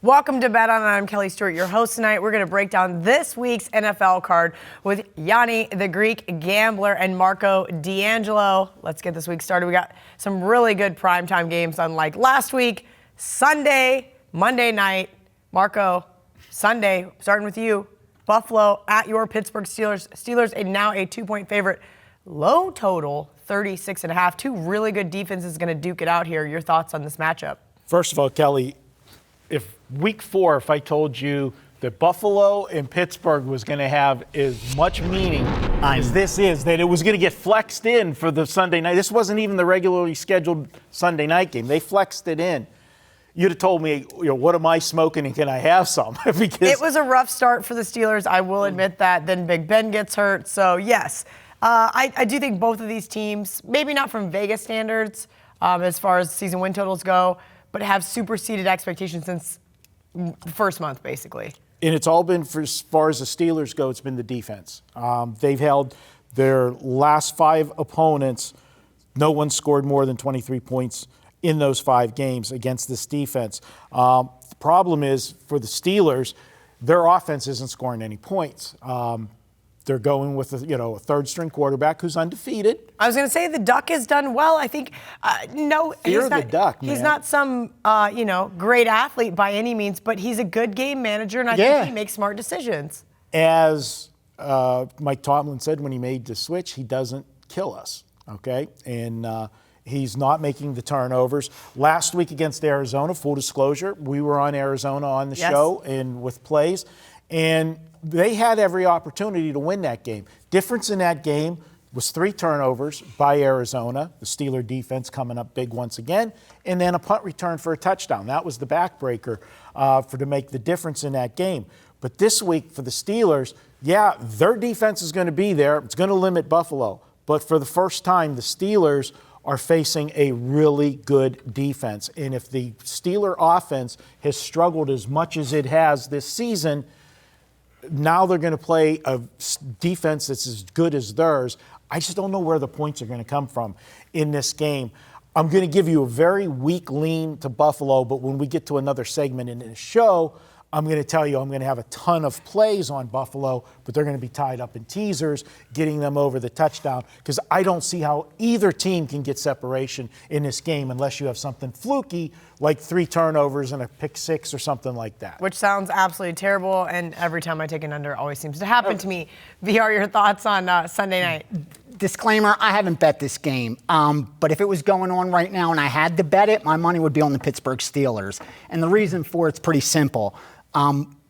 Welcome to Bet On. I'm Kelly Stewart, your host tonight. We're going to break down this week's NFL card with Gianni, the Greek gambler, and Marco D'Angelo. Let's get this week started. We got some really good primetime games, unlike last week. Sunday, Monday night. Marco, Sunday, starting with you. Buffalo at your Pittsburgh Steelers. Steelers now a 2-point favorite. Low total, 36.5. Two really good defenses going to duke it out here. Your thoughts on this matchup? First of all, Kelly, if week 4, if I told you that Buffalo and Pittsburgh was going to have as much meaning as this is, that it was going to get flexed in for the Sunday night. This wasn't even the regularly scheduled Sunday night game. They flexed it in. You'd have told me, what am I smoking and can I have some? Because it was a rough start for the Steelers. I will admit that. Then Big Ben gets hurt. So, yes, I do think both of these teams, maybe not from Vegas standards as far as season win totals go, but have superseded expectations since the first month, basically. And it's all been, for as far as the Steelers go, it's been the defense. They've held their last 5 opponents. No one scored more than 23 points in those 5 games against this defense. The problem is, for the Steelers, their offense isn't scoring any points. They're going with a third-string quarterback who's undefeated. I was going to say the Duck has done well. I think Fear the Duck, man. He's not some great athlete by any means, but he's a good game manager, and I think he makes smart decisions. As Mike Tomlin said when he made the switch, he doesn't kill us. Okay, and he's not making the turnovers. Last week against Arizona, full disclosure, we were on Arizona on the show and with plays, and they had every opportunity to win that game. Difference in that game was 3 turnovers by Arizona, the Steeler defense coming up big once again, and then a punt return for a touchdown. That was the backbreaker to make the difference in that game. But this week for the Steelers, their defense is going to be there. It's going to limit Buffalo. But for the first time, the Steelers are facing a really good defense. And if the Steeler offense has struggled as much as it has this season, now they're going to play a defense that's as good as theirs. I just don't know where the points are going to come from in this game. I'm going to give you a very weak lean to Buffalo, but when we get to another segment in the show, I'm going to tell you I'm going to have a ton of plays on Buffalo, but they're going to be tied up in teasers, getting them over the touchdown, because I don't see how either team can get separation in this game unless you have something fluky like 3 turnovers and a pick 6 or something like that. Which sounds absolutely terrible, and every time I take an under, it always seems to happen to me. VR, your thoughts on Sunday night? Disclaimer, I haven't bet this game, but if it was going on right now and I had to bet it, my money would be on the Pittsburgh Steelers. And the reason for it's pretty simple.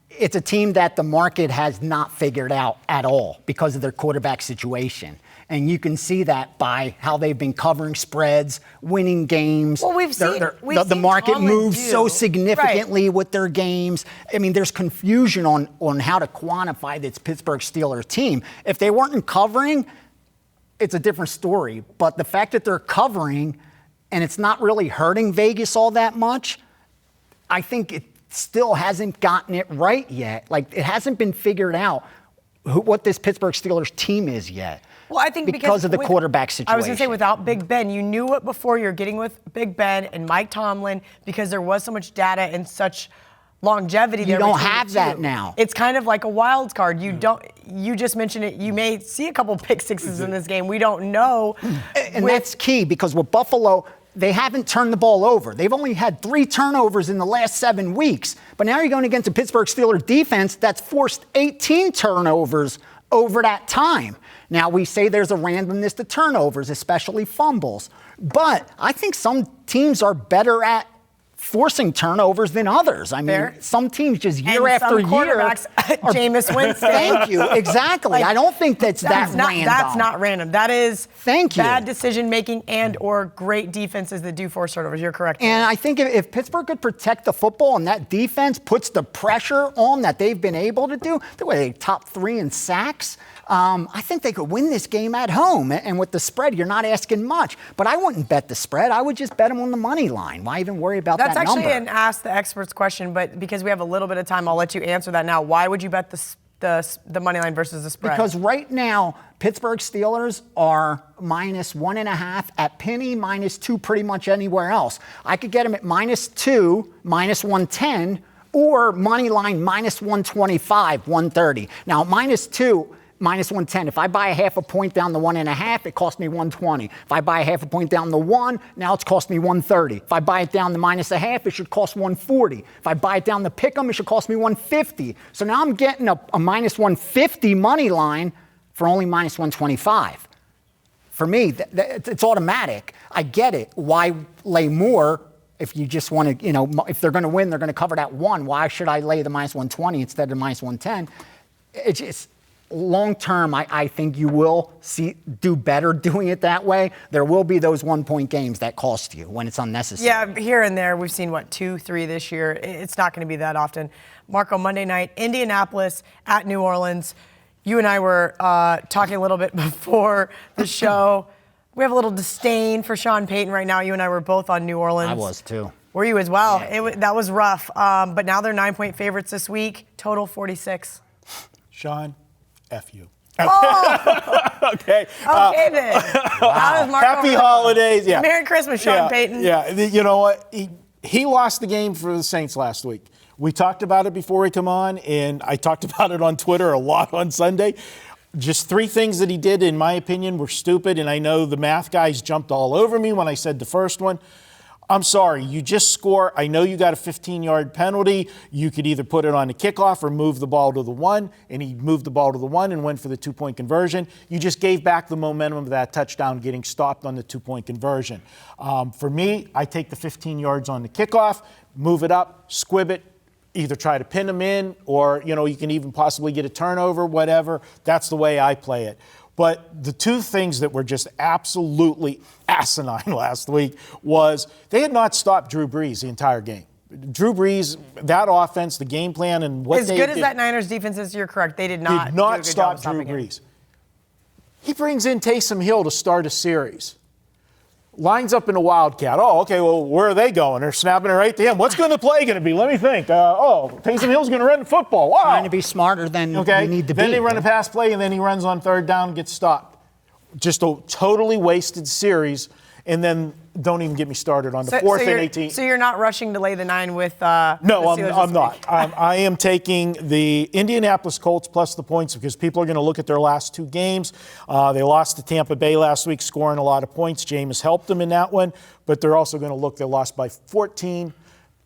It's a team that the market has not figured out at all because of their quarterback situation. And you can see that by how they've been covering spreads, winning games. Well, the market moves so significantly with their games. I mean, there's confusion on how to quantify this Pittsburgh Steelers team. If they weren't covering, it's a different story. But the fact that they're covering and it's not really hurting Vegas all that much, I think it still hasn't gotten it right yet. Like, it hasn't been figured out what this Pittsburgh Steelers team is yet. Well, I think because of the quarterback situation. I was going to say, without Big Ben, you knew it before. You're getting with Big Ben and Mike Tomlin because there was so much data and such longevity there. You don't have that now. It's kind of like a wild card. You just mentioned it. You may see a couple pick sixes in this game. We don't know. And that's key because with Buffalo, they haven't turned the ball over. They've only had 3 turnovers in the last 7 weeks. But now you're going against a Pittsburgh Steelers defense that's forced 18 turnovers over that time. Now, we say there's a randomness to turnovers, especially fumbles. But I think some teams are better at forcing turnovers than others. I mean, some teams just year after year. Jameis Winston. Thank you. Exactly. I don't think that's random. That's not random. That is bad decision-making and or great defenses that do force turnovers. You're correct. And I think if Pittsburgh could protect the football and that defense puts the pressure on that they've been able to do, they're top 3 in sacks. I think they could win this game at home. And with the spread, you're not asking much. But I wouldn't bet the spread. I would just bet them on the money line. Why even worry about that number? That's actually an Ask the Experts question, but because we have a little bit of time, I'll let you answer that now. Why would you bet the money line versus the spread? Because right now, Pittsburgh Steelers are -1.5 at Penny, -2 pretty much anywhere else. I could get them at -2, -110, or money line minus 125, 130. Now, -2, minus 110. If I buy a half a point down the 1.5, it costs me 120. If I buy a half a point down the 1, now it's cost me 130. If I buy it down the -0.5, it should cost 140. If I buy it down the pick'em, it should cost me 150. So now I'm getting a minus 150 money line for only minus 125. For me, it's automatic. I get it. Why lay more if you just want to, if they're going to win, they're going to cover that 1. Why should I lay the minus 120 instead of minus 110? It's just long term, I think you will do better doing it that way. There will be those 1-point games that cost you when it's unnecessary. Yeah, here and there. We've seen, 2, 3 this year. It's not going to be that often. Marco, Monday night, Indianapolis at New Orleans. You and I were talking a little bit before the show. We have a little disdain for Sean Payton right now. You and I were both on New Orleans. I was too. Were you as well? Yeah. That was rough. But now they're 9-point favorites this week. Total 46. Sean, F you. Oh! Okay. Okay, then. Wow. How does Marco Happy feel? holidays. Yeah. Merry Christmas, Sean Payton. Yeah. You know what? He lost the game for the Saints last week. We talked about it before he come on, and I talked about it on Twitter a lot on Sunday. Just 3 things that he did, in my opinion, were stupid, and I know the math guys jumped all over me when I said the first one. I'm sorry, you just score. I know you got a 15-yard penalty. You could either put it on the kickoff or move the ball to the 1, and he moved the ball to the 1 and went for the 2-point conversion. You just gave back the momentum of that touchdown getting stopped on the 2-point conversion. For me, I take the 15 yards on the kickoff, move it up, squib it, either try to pin them in or, you can even possibly get a turnover, whatever. That's the way I play it. But the 2 things that were just absolutely asinine last week was they had not stopped Drew Brees the entire game. Drew Brees, that offense, the game plan, and what as good as that Niners defense is, you're correct. They did not stop Drew Brees. He brings in Taysom Hill to start a series. Lines up in a wildcat. Oh, okay, well, where are they going? They're snapping it right to him. What's the play going to be? Let me think. Taysom Hill's going to run the football. Wow. Trying to be smarter than you need to be. Then they run a pass play, and then he runs on 3rd down and gets stopped. Just a totally wasted series. And then don't even get me started on the 4th and 18th. So you're not rushing to lay the 9 with No, I'm not. I am taking the Indianapolis Colts plus the points because people are going to look at their last 2 games. They lost to Tampa Bay last week, scoring a lot of points. Jameis helped them in that one. But they're also going to look, they lost by 14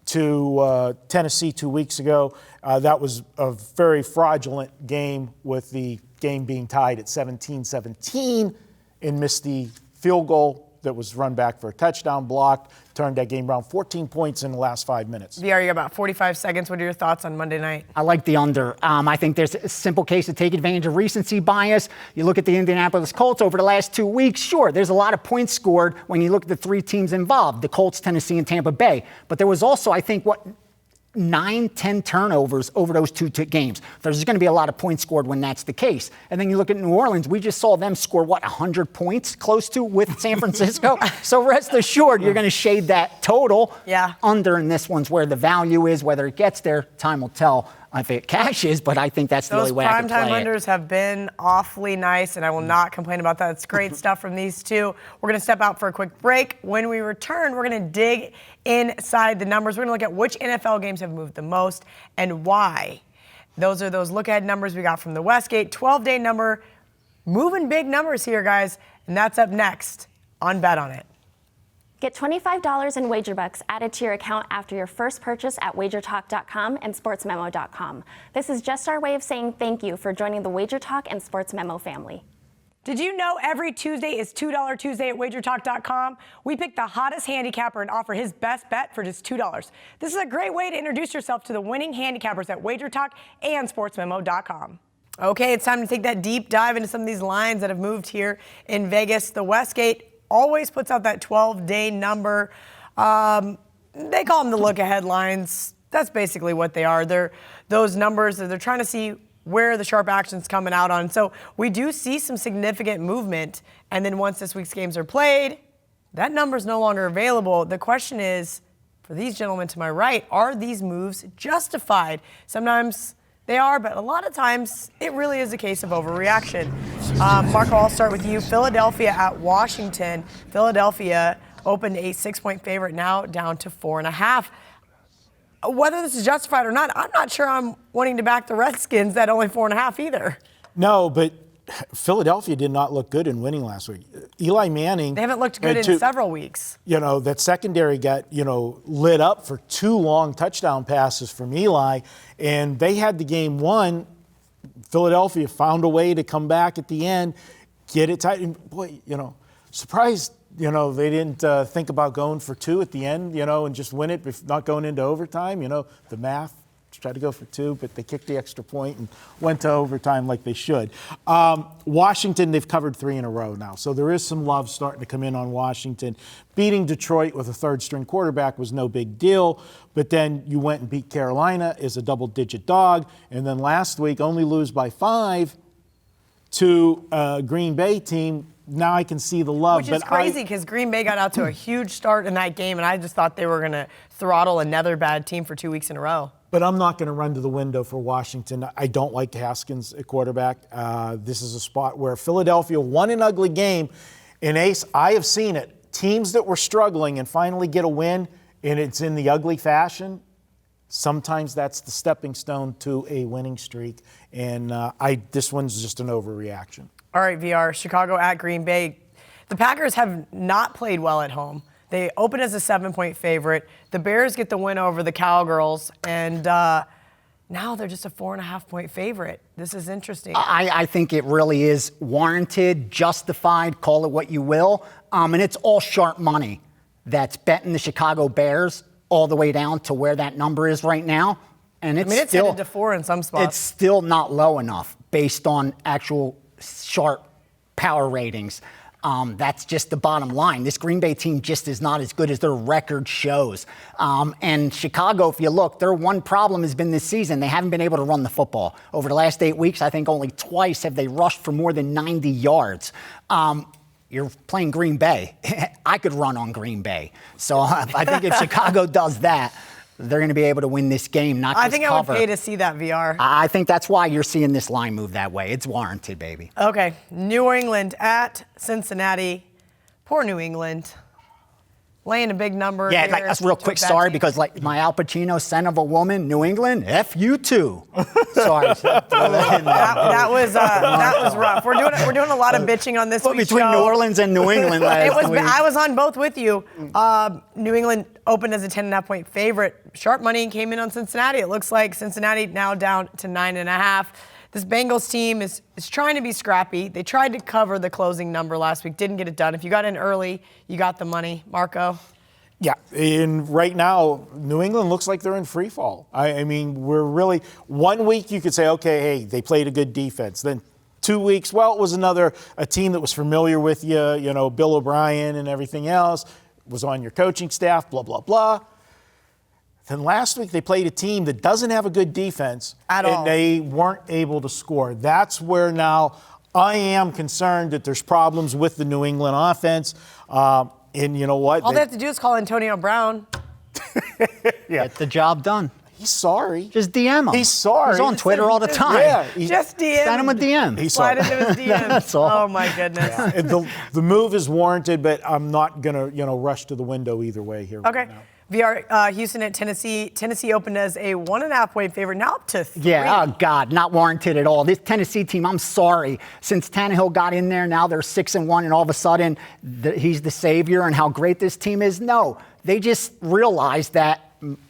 to Tennessee 2 weeks ago. That was a very fraudulent game with the game being tied at 17-17 and missed the field goal that was run back for a touchdown block, turned that game around 14 points in the last 5 minutes. VR, you got about 45 seconds. What are your thoughts on Monday night? I like the under. I think there's a simple case to take advantage of recency bias. You look at the Indianapolis Colts over the last 2 weeks, sure, there's a lot of points scored when you look at the 3 teams involved, the Colts, Tennessee, and Tampa Bay. But there was also, I think, 9-10 turnovers over those 2 games. There's going to be a lot of points scored when that's the case. And then you look at New Orleans, we just saw them score, 100 points close to with San Francisco? So rest assured, you're going to shade that total under, and this one's where the value is. Whether it gets there, time will tell if it cashes, but I think that's the only way I can play it. Those primetime unders have been awfully nice, and I will not complain about that. It's great stuff from these 2. We're going to step out for a quick break. When we return, we're going to dig inside the numbers. We're going to look at which NFL games have moved the most and why. Those are those look-ahead numbers we got from the Westgate 12-day number. Moving big numbers here, guys, and that's up next on Bet On It. Get $25 in wager bucks added to your account after your first purchase at WagerTalk.com and SportsMemo.com. This is just our way of saying thank you for joining the WagerTalk and Sports Memo family. Did you know every Tuesday is $2 Tuesday at WagerTalk.com? We pick the hottest handicapper and offer his best bet for just $2. This is a great way to introduce yourself to the winning handicappers at WagerTalk and SportsMemo.com. Okay, it's time to take that deep dive into some of these lines that have moved here in Vegas. The Westgate always puts out that 12-day number. They call them the look-ahead lines. That's basically what they are. They're those numbers that they're trying to see where the sharp action's coming out on. So we do see some significant movement. And then once this week's games are played, that number's no longer available. The question is, for these gentlemen to my right, are these moves justified? Sometimes they are, but a lot of times it really is a case of overreaction. Marco, I'll start with you. Philadelphia at Washington. Philadelphia opened a 6-point favorite, now down to 4.5. whether this is justified or not, I'm not sure I'm wanting to back the Redskins at only 4.5 either. No, but Philadelphia did not look good in winning last week. Eli Manning. They haven't looked good in several weeks. That secondary got, lit up for 2 long touchdown passes from Eli, and they had the game won. Philadelphia found a way to come back at the end, get it tight. And boy, surprised, they didn't think about going for 2 at the end, and just win it, not going into overtime. The math. Tried to go for 2, but they kicked the extra point and went to overtime like they should. Washington, they've covered 3 in a row now, so there is some love starting to come in on Washington. Beating Detroit with a third-string quarterback was no big deal, but then you went and beat Carolina as a double-digit dog, and then last week only lose by 5 to a Green Bay team. Now I can see the love. Which is crazy because Green Bay got out to a huge start in that game, and I just thought they were going to throttle another bad team for 2 weeks in a row. But I'm not going to run to the window for Washington. I don't like Haskins at quarterback. This is a spot where Philadelphia won an ugly game. And Ace, I have seen it. Teams that were struggling and finally get a win, and it's in the ugly fashion, sometimes that's the stepping stone to a winning streak. And this one's just an overreaction. All right, VR, Chicago at Green Bay. The Packers have not played well at home. They open as a 7-point favorite. The Bears get the win over the Cowgirls, and now they're just a 4.5-point favorite. This is interesting. I think it really is warranted, justified, call it what you will. And it's all sharp money that's betting the Chicago Bears all the way down to where that number is right now. And it's still headed to 4 in some spots. It's still not low enough based on actual sharp power ratings. That's just the bottom line. This Green Bay team just is not as good as their record shows. And Chicago, if you look, their one problem has been this season. They haven't been able to run the football. Over the last 8 weeks, I think only twice have they rushed for more than 90 yards. You're playing Green Bay. I could run on Green Bay. So I think if Chicago does that, they're going to be able to win this game, not just cover. I think I would pay to see that, VR. I think that's why you're seeing this line move that way. It's warranted, baby. Okay, New England at Cincinnati. Poor New England. Laying a big number. Yeah, that's real quick. Sorry, because my Al Pacino, Son of a Woman, New England, F you too. Sorry. that was rough. We're doing a lot of bitching on this week's between show. New Orleans and New England last week. I was on both with you. New England opened as a 10.5-point favorite. Sharp money came in on Cincinnati. It looks like Cincinnati now down to 9.5. This Bengals team is trying to be scrappy. They tried to cover the closing number last week, didn't get it done. If you got in early, you got the money. Marco? Yeah, and right now, New England looks like they're in free fall. I mean, we're really, 1 week you could say, okay, hey, they played a good defense. Then 2 weeks, well, it was a team that was familiar with you, Bill O'Brien and everything else, was on your coaching staff, blah, blah, blah. Then last week they played a team that doesn't have a good defense at all, and they weren't able to score. That's where now I am concerned that there's problems with the New England offense. And you know what? All they have to do is call Antonio Brown. Get the job done. He's sorry. Just DM him. He's sorry. He's on Twitter all the time. Yeah, just DM. Send him a DM. He's sorry. Slide into his DM. That's all. Oh my goodness. Yeah. The move is warranted, but I'm not gonna rush to the window either way here. Okay. Right now. VR, Houston at Tennessee. Tennessee opened as a 1.5-point favorite, now up to 3. Yeah, oh God, not warranted at all. This Tennessee team, I'm sorry. Since Tannehill got in there, now they're 6-1, and all of a sudden he's the savior and how great this team is. No, they just realized that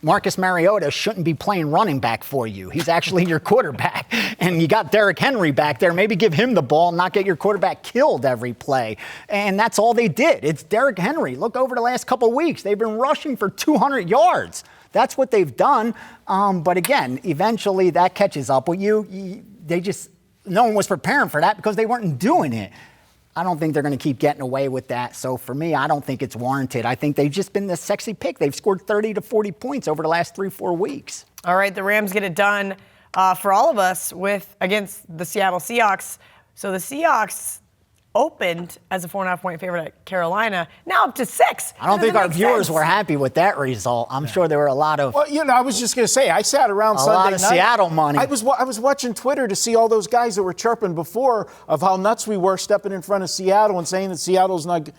Marcus Mariota shouldn't be playing running back for you. He's actually your quarterback. And you got Derrick Henry back there. Maybe give him the ball and not get your quarterback killed every play. And that's all they did. It's Derrick Henry. Look over the last couple of weeks. They've been rushing for 200 yards. That's what they've done. But again, eventually that catches up with you. No one was preparing for that because they weren't doing it. I don't think they're going to keep getting away with that. So for me, I don't think it's warranted. I think they've just been the sexy pick. They've scored 30 to 40 points over the last 3-4 weeks. All right, the Rams get it done for all of us against the Seattle Seahawks. So the Seahawks opened as a 4.5-point favorite at Carolina, now up to 6. I don't think our viewers were happy with that result. I'm sure there were a lot of. Well, I was just going to say, I sat around Sunday night. A lot of Seattle money. I was watching Twitter to see all those guys that were chirping before of how nuts we were stepping in front of Seattle and saying that Seattle's not.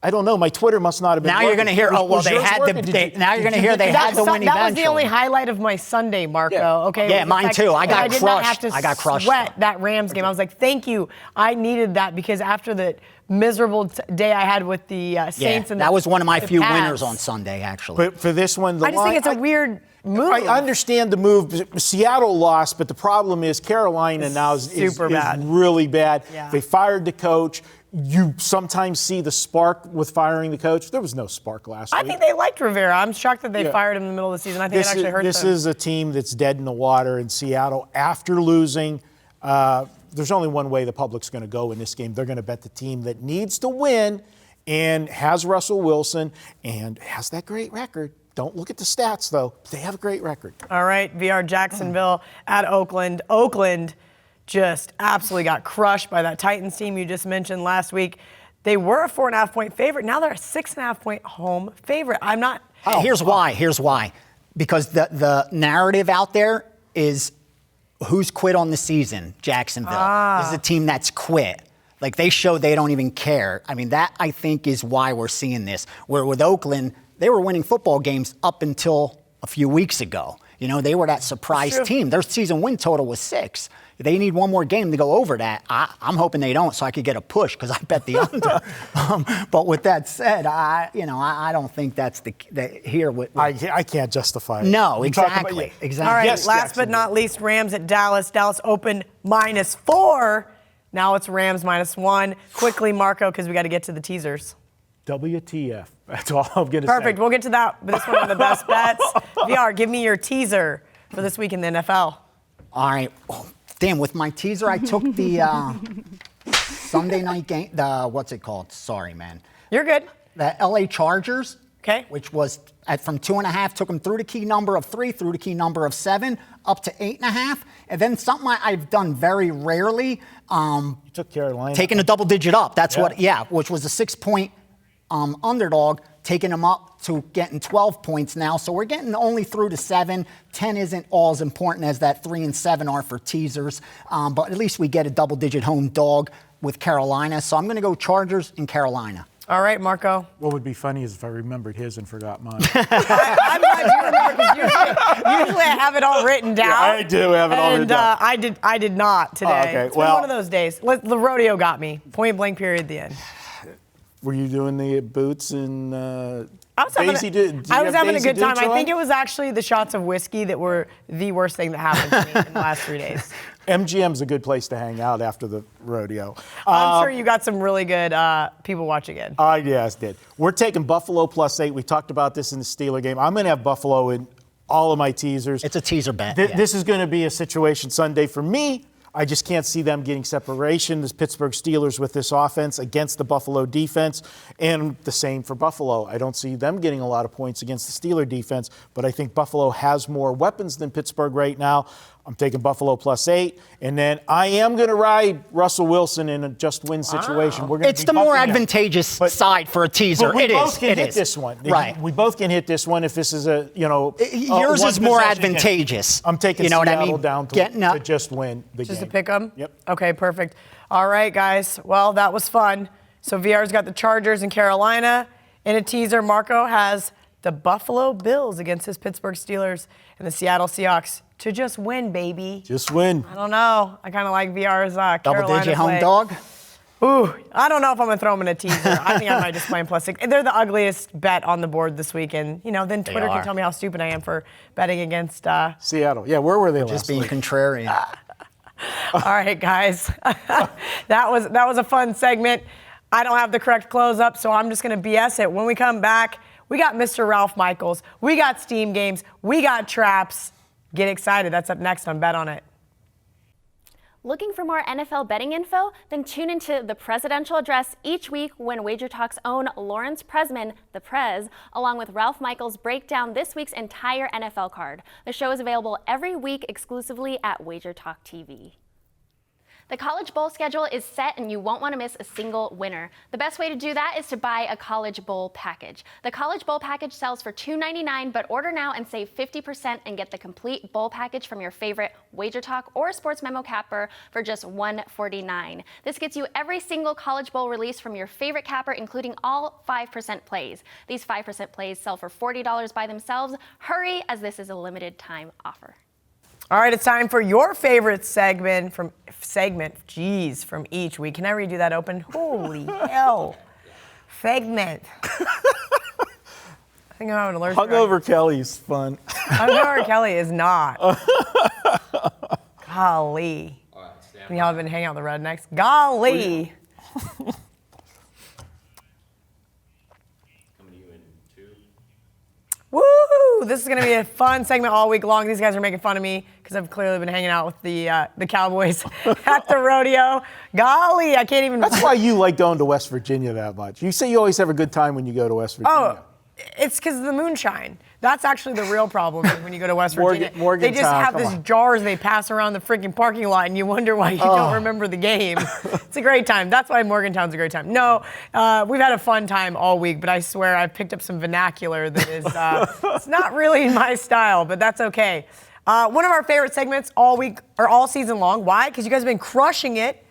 I don't know. My Twitter must not have been. Now you're going to hear. Oh well, they had the. Now you're going to hear they had the win eventually. That was the only highlight of my Sunday, Marco. Yeah. Okay. Yeah, mine too. I got did not have crushed. to I got crushed. Sweat that Rams game. I was like, thank you. I needed that because after the miserable day I had with the Saints and that was one of my few Pats. winners on Sunday, actually. But for this one, I just think it's a weird move. I understand the move. Seattle lost, but the problem is Carolina now is bad. really bad. Yeah. They fired the coach. You sometimes see the spark with firing the coach. There was no spark last week. I think they liked Rivera. I'm shocked that they fired him in the middle of the season. I think it actually hurt them. This is a team that's dead in the water in Seattle after losing. There's only one way the public's going to go in this game. They're going to bet the team that needs to win and has Russell Wilson and has that great record. Don't look at the stats, though. They have a great record. All right, VR Jacksonville at Oakland. Oakland just absolutely got crushed by that Titans team you just mentioned last week. They were a 4.5-point favorite. Now they're a 6.5-point home favorite. I'm not. Here's why. Because the narrative out there is who's quit on the season? Jacksonville. This is a team that's quit. Like, they show they don't even care. I mean, that, I think, is why we're seeing this. Where with Oakland, they were winning football games up until a few weeks ago. You know, they were that surprise team. Their season win total was 6. They need one more game to go over that. I'm hoping they don't, so I could get a push because I bet the under. But with that said, I don't think that's the here. I can't justify it. No, exactly. All right, Yes, last but not least, Rams at Dallas. Dallas opened -4. Now it's Rams -1. Quickly, Marco, because we got to get to the teasers. WTF. That's all I'm going to say. Perfect. We'll get to that. But this one of the best bets. VR, give me your teaser for this week in the NFL. All right. Oh, damn, with my teaser, I took the Sunday night game. What's it called? Sorry, man. You're good. The LA Chargers. Okay. Which was from 2.5, took them through the key number of 3, through the key number of 7, up to 8.5. And then something I've done very rarely. You took Carolina. Taking a double digit up. That's which was a 6-point underdog, taking them up to getting 12 points now. So we're getting only through to 7. 10 isn't all as important as that 3 and 7 are for teasers. But at least we get a double-digit home dog with Carolina. So I'm going to go Chargers in Carolina. All right, Marco. What would be funny is if I remembered his and forgot mine. I'm glad you remember because usually I have it all written down. Yeah, I do have it all written down. I did not today. Okay, It's been one of those days. The rodeo got me. Point blank period at the end. Were you doing the boots and I was having a good time. I think it was actually the shots of whiskey that were the worst thing that happened to me in the last 3 days. MGM's a good place to hang out after the rodeo. I'm sure you got some really good people watching it. Yes, did. We're taking Buffalo +8. We talked about this in the Steeler game. I'm going to have Buffalo in all of my teasers. It's a teaser bet. This is going to be a situation Sunday for me. I just can't see them getting separation, the Pittsburgh Steelers, with this offense against the Buffalo defense. And the same for Buffalo. I don't see them getting a lot of points against the Steeler defense, but I think Buffalo has more weapons than Pittsburgh right now. I'm taking Buffalo +8. And then I am going to ride Russell Wilson in a just-win situation. We're It's the more advantageous side for a teaser. We it both is. can It hit is. this one. Right. We both can hit this one if this is yours is more advantageous. I'm taking you know what I Seattle mean? down to just win the game. Just to pick them? Yep. Okay, perfect. All right, guys. Well, that was fun. So VR's got the Chargers in Carolina. In a teaser, Marco has the Buffalo Bills against his Pittsburgh Steelers and the Seattle Seahawks to just win, baby. Just win. I don't know. I kind of like VR's Carolina Double-digit home play. dog? Ooh, I don't know if I'm going to throw them in a teaser. I think I might just play them +6. They're the ugliest bet on the board this week. And, then Twitter can tell me how stupid I am for betting against Seattle. Yeah, where were they last Just being week? contrarian. All right, guys. that was a fun segment. I don't have the correct close up, so I'm just going to BS it. When we come back, we got Mr. Ralph Michaels. We got Steam Games. We got Traps. Get excited. That's up next on Bet On It. Looking for more NFL betting info? Then tune into the Presidential Address each week when WagerTalk's own Lawrence Presman, the Prez, along with Ralph Michaels, break down this week's entire NFL card. The show is available every week exclusively at WagerTalk TV. The College Bowl schedule is set and you won't want to miss a single winner. The best way to do that is to buy a College Bowl package. The College Bowl package sells for $2.99, but order now and save 50% and get the complete bowl package from your favorite WagerTalk or Sports Memo capper for just $1.49. This gets you every single College Bowl release from your favorite capper, including all 5% plays. These 5% plays sell for $40 by themselves. Hurry, as this is a limited time offer. All right, it's time for your favorite segment from each week. Can I redo that open? Holy hell. Segment. I think I'm having an allergic Hungover Kelly's fun. Hungover Kelly is not. Golly. Y'all have been hanging out with the rednecks? Golly. Woo! This is going to be a fun segment all week long. These guys are making fun of me because I've clearly been hanging out with the Cowboys at the rodeo. Golly, I can't even. That's why you like going to West Virginia that much. You say you always have a good time when you go to West Virginia. Oh, it's because of the moonshine. That's actually the real problem when you go to West Virginia. Morgantown, they just have these on. jars they pass around the freaking parking lot, and you wonder why you don't remember the game. It's a great time. That's why Morgantown's a great time. No, we've had a fun time all week, but I swear I've picked up some vernacular that is it's not really my style, but that's okay. One of our favorite segments all week or all season long. Why? Because you guys have been crushing it.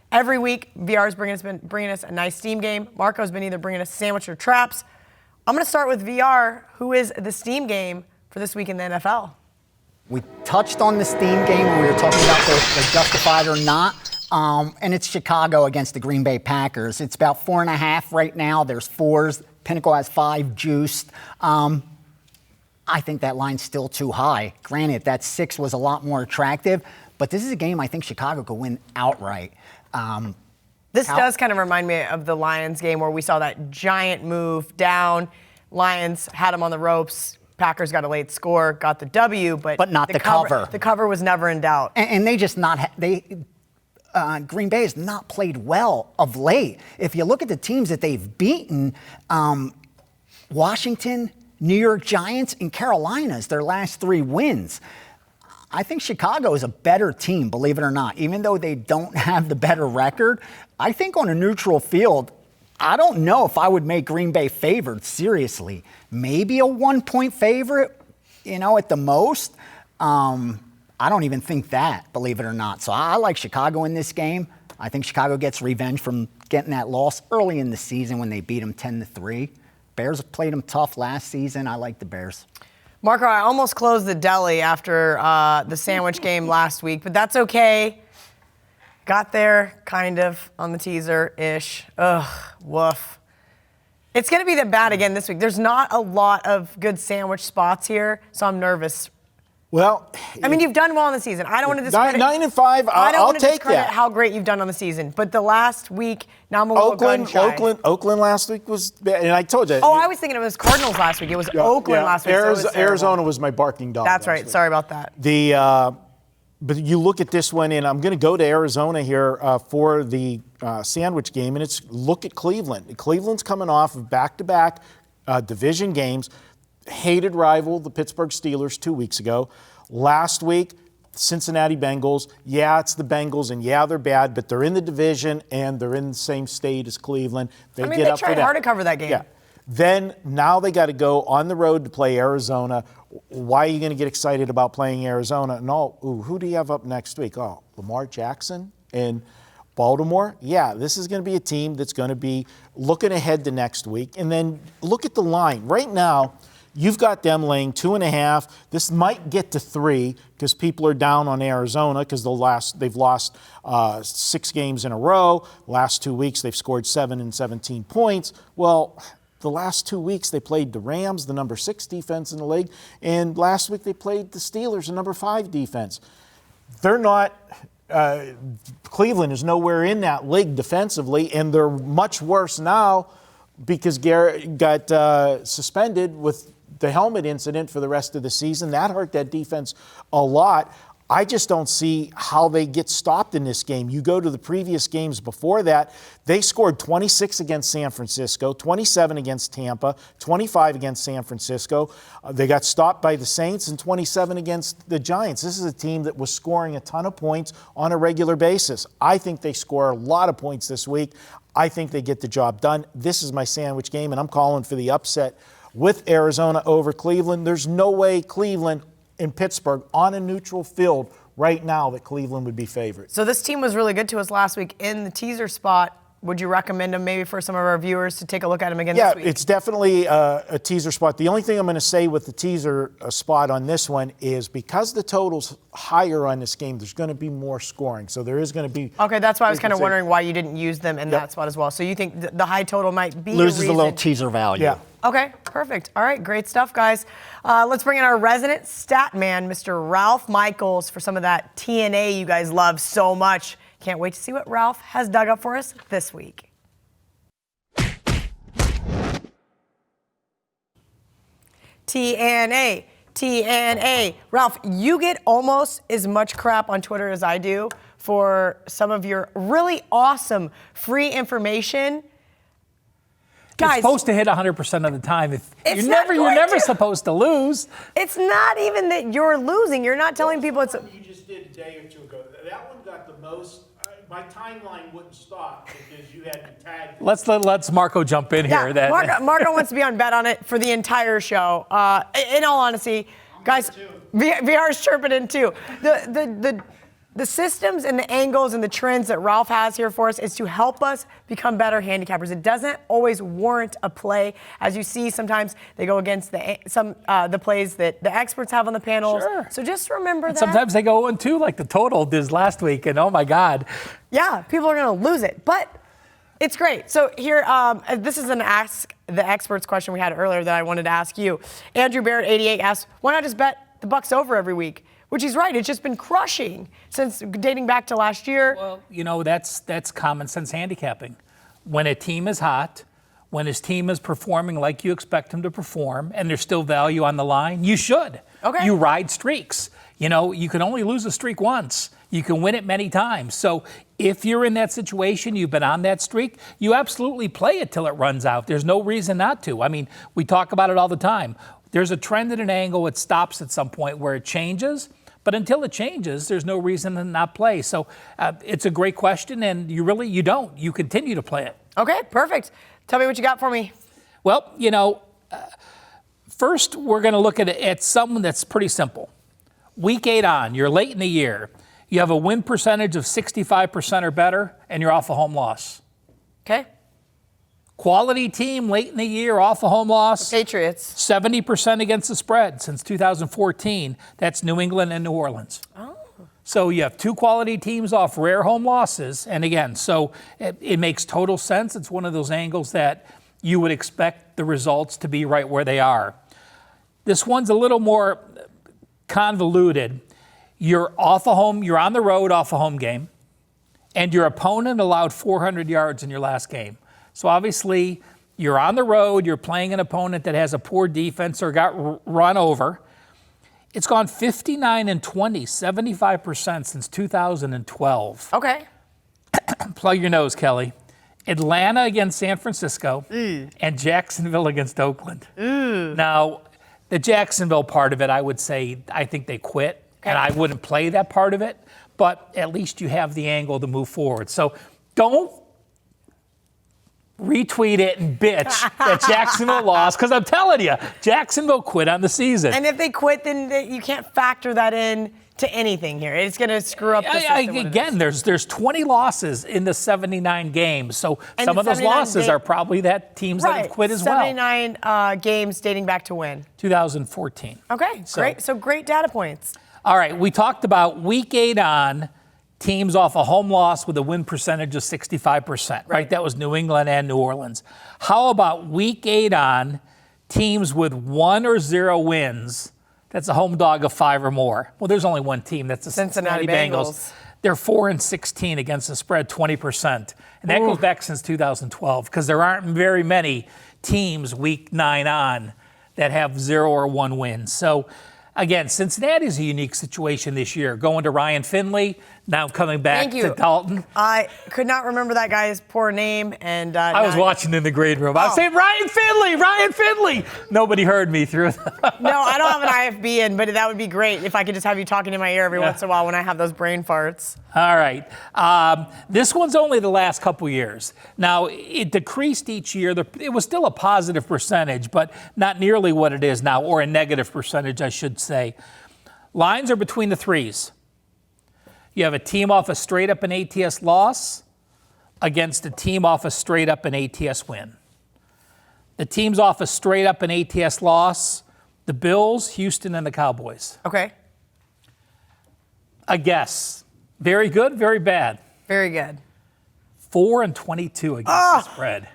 Every week, VR's been bringing us a nice Steam game. Marco's been either bringing us sandwich or traps. I'm going to start with VR, who is the Steam game for this week in the NFL. We touched on the Steam game when we were talking about the justified or not, and it's Chicago against the Green Bay Packers. It's about 4.5 right now. There's 4s. Pinnacle has 5 juiced. I think that line's still too high. Granted, that 6 was a lot more attractive, but this is a game I think Chicago could win outright. This does kind of remind me of the Lions game where we saw that giant move down. Lions had them on the ropes. Packers got a late score, got the W, but not the cover. The cover was never in doubt. And they just Green Bay has not played well of late. If you look at the teams that they've beaten, Washington, New York Giants, and Carolina's their last 3 wins. I think Chicago is a better team, believe it or not. Even though they don't have the better record, I think on a neutral field, I don't know if I would make Green Bay favored, seriously. Maybe a 1-point favorite, at the most. I don't even think that, believe it or not. So I like Chicago in this game. I think Chicago gets revenge from getting that loss early in the season when they beat them 10-3. Bears played them tough last season. I like the Bears. Marco, I almost closed the deli after the sandwich game last week, but that's okay. Got there, kind of, on the teaser-ish. Ugh, woof. It's going to be that bad again this week. There's not a lot of good sandwich spots here, so I'm nervous. Well, I mean, you've done well in the season. I don't want to discredit 9-5. I'll take that. How great you've done on the season, but the last week, now I'm a little gun shy. Oakland last week was bad, and I told you. Oh, I was thinking it was Cardinals last week. It was Oakland last week. Arizona was my barking dog. That's right. Week. Sorry about that. But you look at this one, and I'm going to go to Arizona here for the sandwich game, and it's look at Cleveland. Cleveland's coming off of back-to-back division games. Hated rival, the Pittsburgh Steelers, 2 weeks ago. Last week, Cincinnati Bengals. Yeah, it's the Bengals, and yeah, they're bad, but they're in the division, and they're in the same state as Cleveland. They tried hard to cover that game. Yeah. Then now they got to go on the road to play Arizona. Why are you going to get excited about playing Arizona? No, who do you have up next week? Oh, Lamar Jackson in Baltimore? Yeah, this is going to be a team that's going to be looking ahead to next week. And then look at the line. Right now, you've got them laying 2.5. This might get to 3 because people are down on Arizona because they've lost 6 games in a row. Last 2 weeks, they've scored 7 and 17 points. Well, the last 2 weeks, they played the Rams, the number 6 defense in the league, and last week they played the Steelers, the number 5 defense. They're not Cleveland is nowhere in that league defensively, and they're much worse now because Garrett got suspended with the helmet incident for the rest of the season. That hurt that defense a lot. I just don't see how they get stopped in this game. You go to the previous games before that, they scored 26 against San Francisco, 27 against Tampa, 25 against San Francisco. They got stopped by the Saints, and 27 against the Giants. This is a team that was scoring a ton of points on a regular basis. I think they score a lot of points this week. I think they get the job done. This is my sandwich game, and I'm calling for the upset with Arizona over Cleveland. There's no way Cleveland in Pittsburgh on a neutral field right now that Cleveland would be favored. So this team was really good to us last week in the teaser spot. Would you recommend them maybe for some of our viewers to take a look at them again this week? Yeah, it's definitely a teaser spot. The only thing I'm going to say with the teaser spot on this one is because the total's higher on this game, there's going to be more scoring. So there is going to be... Okay, that's why I was kind of wondering why you didn't use them in that spot as well. So you think the high total might be loses a little teaser value. Yeah. Okay, perfect. All right, great stuff, guys. Let's bring in our resident stat man, Mr. Ralph Michaels, for some of that TNA you guys love so much. Can't wait to see what Ralph has dug up for us this week. TNA. Ralph, you get almost as much crap on Twitter as I do for some of your really awesome free information. Guys, you're supposed to hit 100% of the time. You're never supposed to lose. It's not even that you're losing. You're not telling people it's... You just did a day or two ago. That one got the most... My timeline wouldn't stop because you had me tagged. Let's Marco jump in here. Marco wants to be on Bet on It for the entire show. In all honesty, guys, VR's chirping in too. The systems and the angles and the trends that Ralph has here for us is to help us become better handicappers. It doesn't always warrant a play. As you see, sometimes they go against the plays that the experts have on the panels. Sure. So just remember that. Sometimes they go 0-2 like the total did last week, and oh my God. Yeah, people are going to lose it. But it's great. So here, this is an Ask the Experts question we had earlier that I wanted to ask you. Andrew Barrett, 88, asked, why not just bet the Bucs over every week? Which he's right. It's just been crushing since dating back to last year. Well, that's common sense handicapping. When a team is hot, when his team is performing like you expect him to perform, and there's still value on the line, you should. Okay. You ride streaks. You can only lose a streak once. You can win it many times. So if you're in that situation, you've been on that streak, you absolutely play it till it runs out. There's no reason not to. I mean, we talk about it all the time. There's a trend at an angle, it stops at some point where it changes. But until it changes, there's no reason to not play. So it's a great question, and you don't. You continue to play it. Okay, perfect. Tell me what you got for me. Well, first we're going to look at something that's pretty simple. Week 8 on, you're late in the year. You have a win percentage of 65% or better, and you're off a home loss. Okay. Quality team late in the year, off a home loss. Patriots. 70% against the spread since 2014. That's New England and New Orleans. Oh. So you have two quality teams off rare home losses. And again, so it makes total sense. It's one of those angles that you would expect the results to be right where they are. This one's a little more convoluted. You're on the road off a home game, and your opponent allowed 400 yards in your last game. So obviously, you're on the road, you're playing an opponent that has a poor defense or got run over. It's gone 59-20, 75% since 2012. Okay. Plug your nose, Kelly. Atlanta against San Francisco and Jacksonville against Oakland. Now, the Jacksonville part of it, I would say, I think they quit, and I wouldn't play that part of it, but at least you have the angle to move forward. So don't retweet it and bitch that Jacksonville lost, because I'm telling you, Jacksonville quit on the season. And if they quit, then you can't factor that in to anything here. It's going to screw up the system. Again, there's 20 losses in the 79 games, so some of those losses are probably that teams that have quit as well. 79 games dating back to when? 2014. Okay, great. So great data points. All right, we talked about week 8 on teams off a home loss with a win percentage of 65%, right? That was New England and New Orleans. How about week 8 on teams with 1 or 0 wins? That's a home dog of 5 or more. Well, there's only one team. That's the Cincinnati Bengals. They're 4-16 against the spread, 20%. And that goes back since 2012, because there aren't very many teams week 9 on that have 0 or 1 win. So Again, Cincinnati's a unique situation this year, going to Ryan Finley, now coming back to Dalton. I could not remember that guy's poor name. And I was watching in the grade room. I was saying, Ryan Finley. Nobody heard me through that. No, I don't have an IFB in, but that would be great if I could just have you talking in my ear every once in a while when I have those brain farts. All right. This one's only the last couple years. Now, it decreased each year. It was still a positive percentage, but not nearly what it is now, or a negative percentage, I should say. Lines are between the threes. You have a team off a straight-up and ATS loss against a team off a straight-up and ATS win. The teams off a straight-up and ATS loss, the Bills, Houston, and the Cowboys. Okay. A guess. Very good, very bad. Very good. 4-22 against the spread.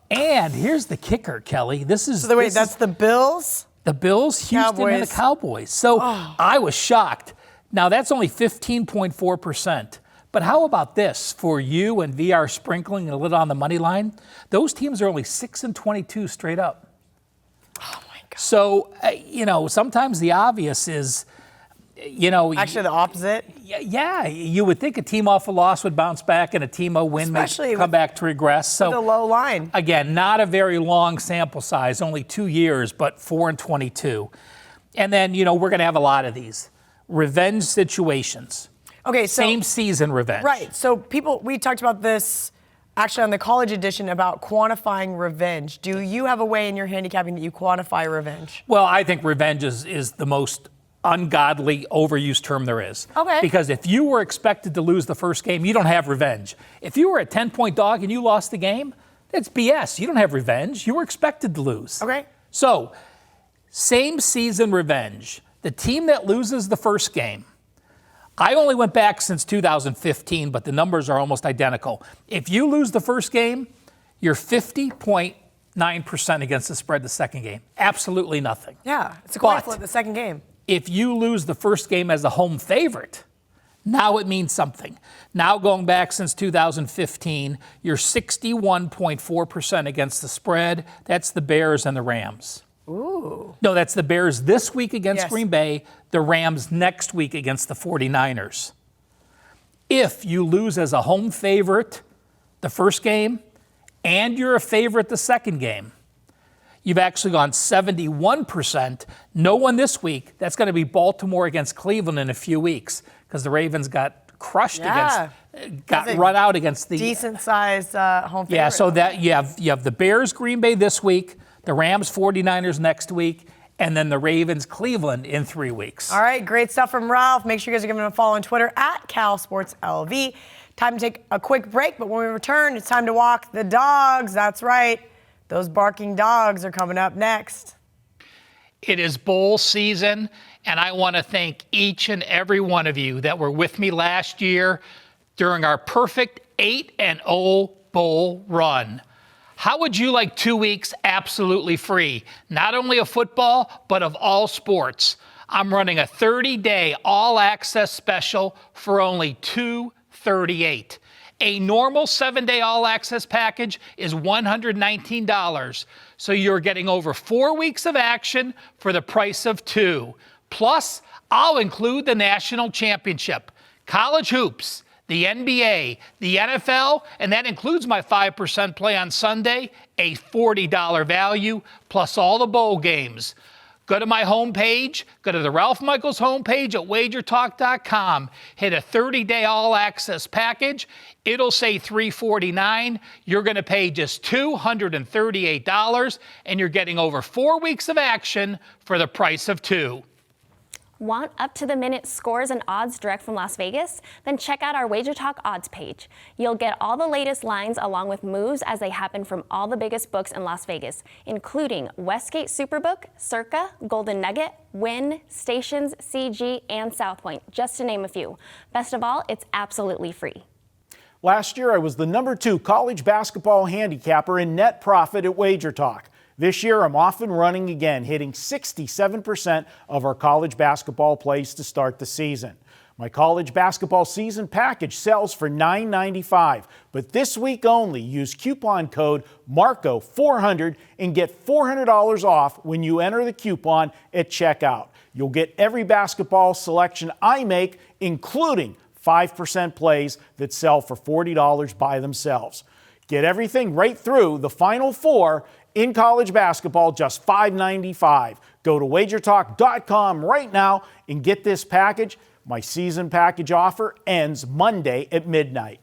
And here's the kicker, Kelly. That's the Bills? The Bills, Houston, and the Cowboys. So I was shocked. Now, that's only 15.4%. But how about this for you and VR sprinkling a little on the money line? Those teams are only 6-22 straight up. Oh, my God. So, sometimes the obvious is, Actually, the opposite? Yeah, you would think a team off a loss would bounce back and a team a win may come back to regress. So the low line. Again, not a very long sample size, only 2 years, but 4-22. And then, we're going to have a lot of these. Revenge situations. Okay, so same season revenge. Right. So we talked about this actually on the college edition about quantifying revenge. Do you have a way in your handicapping that you quantify revenge? Well, I think revenge is the most ungodly, overused term there is. Okay. Because if you were expected to lose the first game, you don't have revenge. If you were a 10-point dog and you lost the game, that's BS. You don't have revenge. You were expected to lose. Okay. So, same season revenge. The team that loses the first game, I only went back since 2015, but the numbers are almost identical. If you lose the first game, you're 50.9% against the spread the second game. Absolutely nothing. Yeah, it's a coin flip the second game. If you lose the first game as a home favorite, now it means something. Now going back since 2015, you're 61.4% against the spread. That's the Bears and the Rams. Ooh. No, that's the Bears this week against Green Bay, the Rams next week against the 49ers. If you lose as a home favorite the first game and you're a favorite the second game, you've actually gone 71%. No one this week. That's going to be Baltimore against Cleveland in a few weeks because the Ravens got crushed got run out against the decent-sized home favorite. Yeah, so that you have the Bears, Green Bay this week, the Rams, 49ers next week, and then the Ravens, Cleveland in 3 weeks. All right, great stuff from Ralph. Make sure you guys are giving him a follow on Twitter at CalSportsLV. Time to take a quick break, but when we return, it's time to walk the dogs. That's right. Those barking dogs are coming up next. It is bowl season, and I want to thank each and every one of you that were with me last year during our perfect 8-0 bowl run. How would you like 2 weeks absolutely free? Not only of football, but of all sports. I'm running a 30-day all-access special for only $238. A normal 7-day all-access package is $119. So you're getting over 4 weeks of action for the price of 2. Plus, I'll include the national championship, college hoops, the NBA, the NFL, and that includes my 5% play on Sunday, a $40 value, plus all the bowl games. Go to my homepage, go to the Ralph Michaels homepage at WagerTalk.com, hit a 30-day all-access package. It'll say $349. You're going to pay just $238, and you're getting over 4 weeks of action for the price of 2. Want up-to-the-minute scores and odds direct from Las Vegas? Then check out our WagerTalk odds page. You'll get all the latest lines along with moves as they happen from all the biggest books in Las Vegas, including Westgate Superbook, Circa, Golden Nugget, Wynn, Stations, CG, and South Point, just to name a few. Best of all, it's absolutely free. Last year, I was the #2 college basketball handicapper in net profit at WagerTalk. This year, I'm off and running again, hitting 67% of our college basketball plays to start the season. My college basketball season package sells for $9.95, but this week only, use coupon code MARCO400 and get $400 off when you enter the coupon at checkout. You'll get every basketball selection I make, including 5% plays that sell for $40 by themselves. Get everything right through the Final Four in college basketball, just $5.95. Go to WagerTalk.com right now and get this package. My season package offer ends Monday at midnight.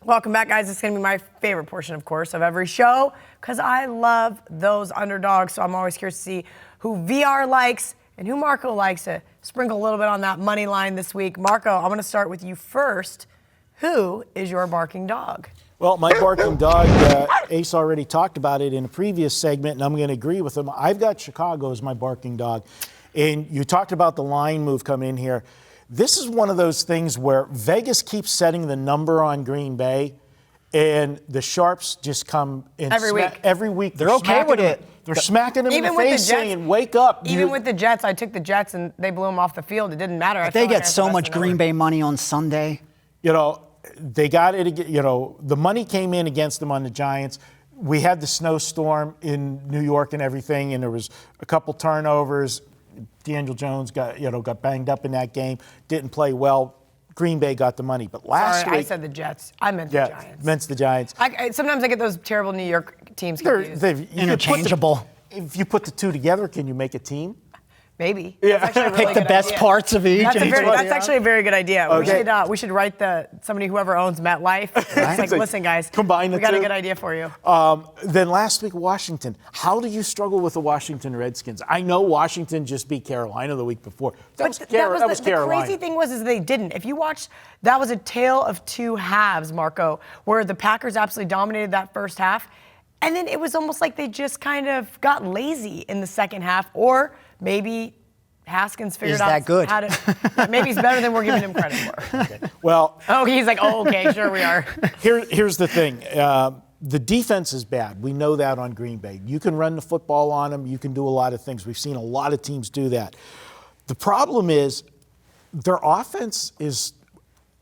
Welcome back, guys. It's going to be my favorite portion, of course, of every show because I love those underdogs. So I'm always curious to see who VR likes and who Marco likes to sprinkle a little bit on that money line this week. Marco, I'm going to start with you first. Who is your barking dog? Well, my barking dog, Ace already talked about it in a previous segment, and I'm going to agree with him. I've got Chicago as my barking dog. And you talked about the line move coming in here. This is one of those things where Vegas keeps setting the number on Green Bay, and the Sharps just come in every week. Every week. They're okay with it. They're smacking them in the face saying, wake up. Even with the Jets, I took the Jets, and they blew them off the field. It didn't matter. They get so much Green Bay money on Sunday. You know, they got it, you know, the money came in against them on the Giants. We had the snowstorm in New York and everything, and there was a couple turnovers. Daniel Jones got banged up in that game, didn't play well. Green Bay got the money. But last week, I said the Jets. I meant the Giants. Meant the Giants. Sometimes I get those terrible New York teams confused. They're interchangeable. If you put the two together, can you make a team? Maybe. Yeah. Pick the best parts of each. That's actually a very good idea. Okay. We should write whoever owns MetLife. It's like, listen, guys, combine the we got two. a good idea for you. Then last week, Washington. How do you struggle with the Washington Redskins? I know Washington just beat Carolina the week before. That was Carolina. The crazy thing was they didn't. If you watched, that was a tale of two halves, Marco, where the Packers absolutely dominated that first half. And then it was almost like they just kind of got lazy in the second half, or maybe Haskins figured out how to. Maybe he's better than we're giving him credit for. Okay. Well. He's like, okay, sure we are. Here's the thing. The defense is bad. We know that on Green Bay. You can run the football on them. You can do a lot of things. We've seen a lot of teams do that. The problem is their offense is,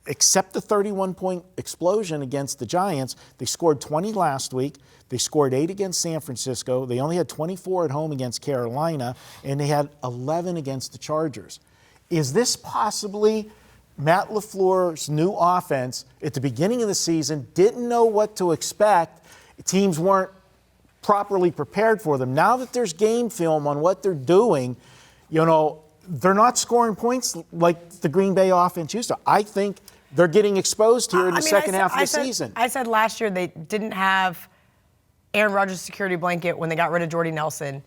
except the 31-point explosion against the Giants, they scored 20 last week. They scored 8 against San Francisco. They only had 24 at home against Carolina, and they had 11 against the Chargers. Is this possibly Matt LaFleur's new offense at the beginning of the season? Didn't know what to expect. Teams weren't properly prepared for them. Now that there's game film on what they're doing, they're not scoring points like the Green Bay offense used to. I think they're getting exposed here in the second half of the season. I said last year they didn't have Aaron Rodgers' security blanket when they got rid of Jordy Nelson.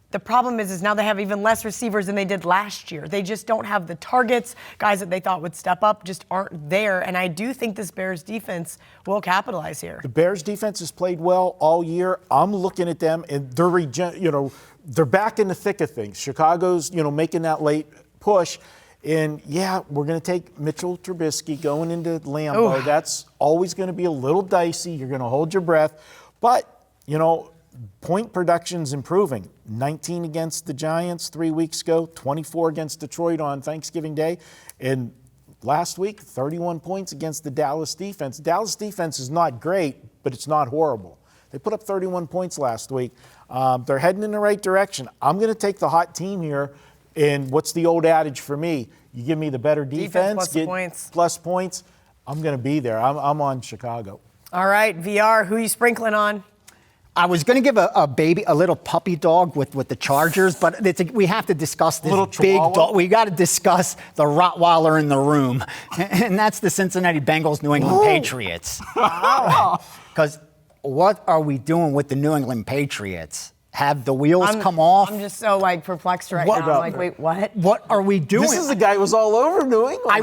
The problem is now they have even less receivers than they did last year. They just don't have the targets. Guys that they thought would step up just aren't there. And I do think this Bears defense will capitalize here. The Bears defense has played well all year. I'm looking at them, and they're back in the thick of things. Chicago's, making that late push. And, we're going to take Mitchell Trubisky going into Lambeau. Ooh. That's always going to be a little dicey. You're going to hold your breath. But, point production's improving. 19 against the Giants 3 weeks ago, 24 against Detroit on Thanksgiving Day. And last week, 31 points against the Dallas defense. Dallas defense is not great, but it's not horrible. They put up 31 points last week. They're heading in the right direction. I'm going to take the hot team here. And what's the old adage for me? You give me the better defense plus points. I'm going to be there. I'm on Chicago. All right, VR, who are you sprinkling on? I was going to give a little puppy dog with the Chargers, but we have to discuss this big dog. We got to discuss the Rottweiler in the room, and that's the Cincinnati Bengals New England Patriots. Wow. Because what are we doing with the New England Patriots? Have the wheels come off? I'm just so perplexed right now. I'm like, wait, what? What are we doing? This is the guy who was all over New England. I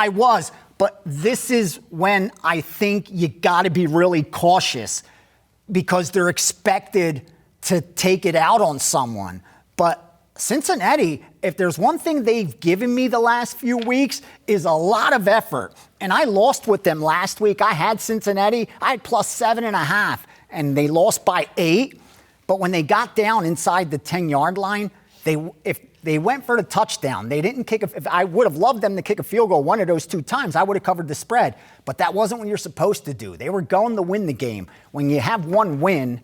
was. But this is when I think you got to be really cautious because they're expected to take it out on someone. But Cincinnati, if there's one thing they've given me the last few weeks, is a lot of effort. And I lost with them last week. I had Cincinnati. I had plus 7.5, and they lost by 8. But when they got down inside the 10-yard line, They went for the touchdown. They didn't kick if I would have loved them to kick a field goal one of those 2 times, I would have covered the spread. But that wasn't what you're supposed to do. They were going to win the game. When you have one win,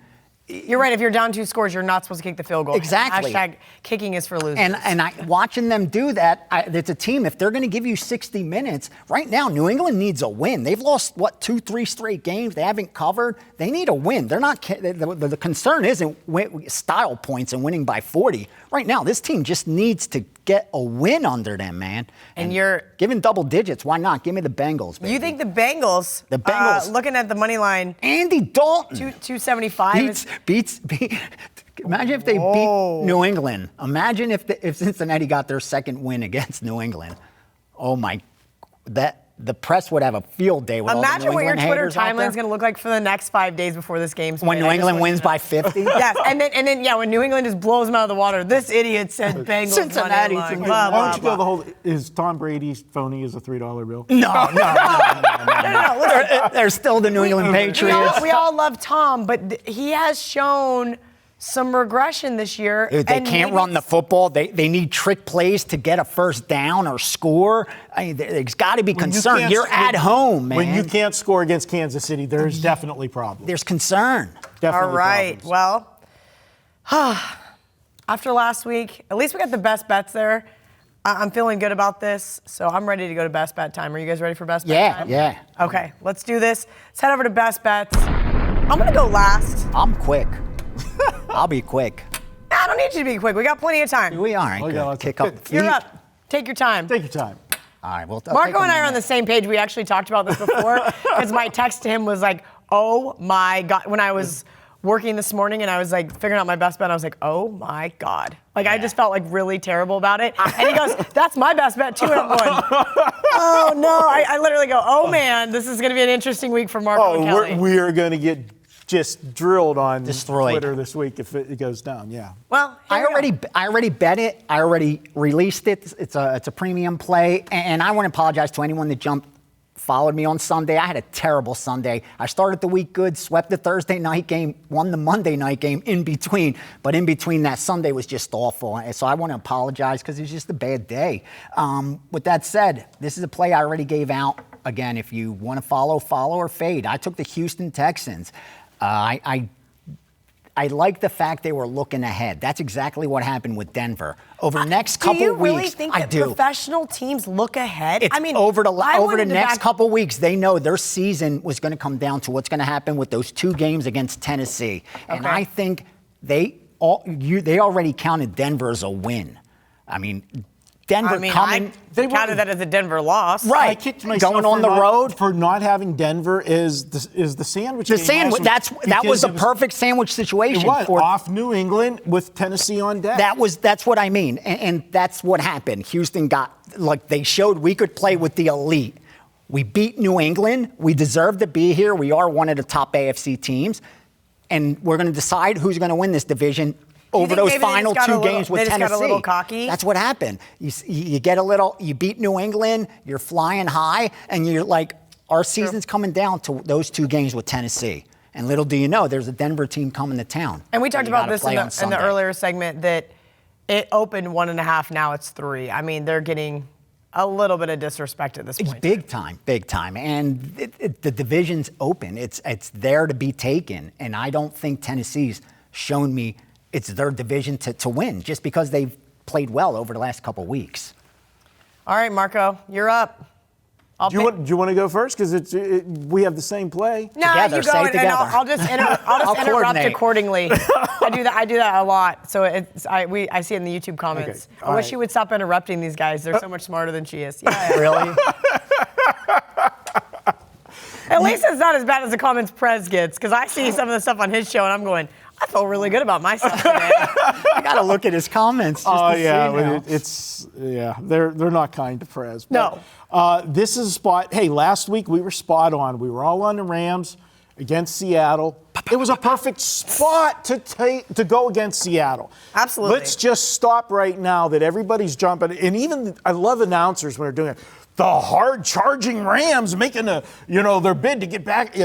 you're right. If you're down 2 scores, you're not supposed to kick the field goal. Exactly. Hashtag kicking is for losers. And watching them do that, it's a team. If they're going to give you 60 minutes, right now, New England needs a win. They've lost, 2-3 straight games. They haven't covered. They need a win. They're not. The concern isn't style points and winning by 40. Right now, this team just needs to get a win under them, man. And you're giving double digits. Why not? Give me the Bengals, baby. You think the Bengals? The Bengals. Looking at the money line. Andy Dalton. 275. Beats. Imagine if they beat New England. Imagine if Cincinnati got their second win against New England. Oh my, the press would have a field day with all the New Imagine what your England Twitter haters out timeline there. is going to look like for the next 5 days before this game's When played. New England wins by 50. Yes, and then when New England just blows them out of the water. This idiot said Bengals Cincinnati. money line. Why Blah, blah, don't you go blah. the whole? Is Tom Brady phony as a $3 bill? No. No, listen, They're still the New England Patriots. we all love Tom, but he has shown some regression this year. They can't run the football. They need trick plays to get a first down or score. I mean, there's got to be concern. You're at home, man. When you can't score against Kansas City, there's definitely problems. There's concern. Definitely All right. problems. Well, after last week, at least we got the best bets there. I'm feeling good about this, so I'm ready to go to best bet time. Are you guys ready for best bet time? Yeah. Okay, let's do this. Let's head over to best bets. I'm going to go last. I'm quick. I'll be quick. I don't need you to be quick. We got plenty of time. We aren't. Oh, yeah, Good. let's- Kick up the feet. You're up. Take your time. Take your time. All right. Well, Marco and I are on the same page. We actually talked about this before because my text to him was like, oh my God. When I was working this morning and I was like figuring out my best bet, I was like, oh my God. Like I just felt like really terrible about it. And he goes, that's my best bet too. And I'm going, oh no. I literally go, oh man, this is going to be an interesting week for Marco and Kelly. We're going to get just drilled on Destroyed. Twitter this week if it goes down. Yeah. Well, I already bet it. I already released it. It's a premium play, and I want to apologize to anyone that followed me on Sunday. I had a terrible Sunday. I started the week good, swept the Thursday night game, won the Monday night game in between. But in between that, Sunday was just awful. So I want to apologize because it was just a bad day. With that said, this is a play I already gave out. Again, if you want to follow or fade. I took the Houston Texans. I like the fact they were looking ahead. That's exactly what happened with Denver. Over the next couple weeks, do you really think that do. professional teams look ahead? It's over the next couple weeks, they know their season was going to come down to what's going to happen with those 2 games against Tennessee. And I think they already counted Denver as a win. I mean, Denver coming. I counted that as a Denver loss. Right. I kicked myself going on the road for not having Denver is the sandwich. The game sandwich. last week That was a because perfect sandwich situation. It was for off New England with Tennessee on deck. That's what I mean, and that's what happened. Houston they showed we could play with the elite. We beat New England. We deserve to be here. We are one of the top AFC teams, and we're going to decide who's going to win this division over those final 2 games with Tennessee. They just got a little cocky? That's what happened. You get you beat New England, you're flying high, and you're like, our season's coming down to those 2 games with Tennessee. And little do you know, there's a Denver team coming to town. And we talked about this in the Sunday. earlier segment that it opened 1.5, now it's 3. I mean, they're getting a little bit of disrespect at this point. Big time. And the division's open. It's there to be taken. And I don't think Tennessee's shown me it's their division to win just because they've played well over the last couple weeks. All right, Marco, you're up. Do you want to go first? Because we have the same play. No, Together, you go, say and together. I'll just interrupt coordinate. accordingly. I do that a lot. So I see it in the YouTube comments. Okay. I wish you would stop interrupting these guys. They're so much smarter than she is. Yeah. Really? At least it's not as bad as the comments Prez gets, because I see some of the stuff on his show and I'm going, I feel really good about myself today. I got to look at his comments. Just to see now. They're not kind to Prez. No. This is a spot. Hey, last week we were spot on. We were all on the Rams against Seattle. It was a perfect spot to go against Seattle. Absolutely. Let's just stop right now that everybody's jumping. And even I love announcers when they're doing it. The hard charging Rams making their bid to get back.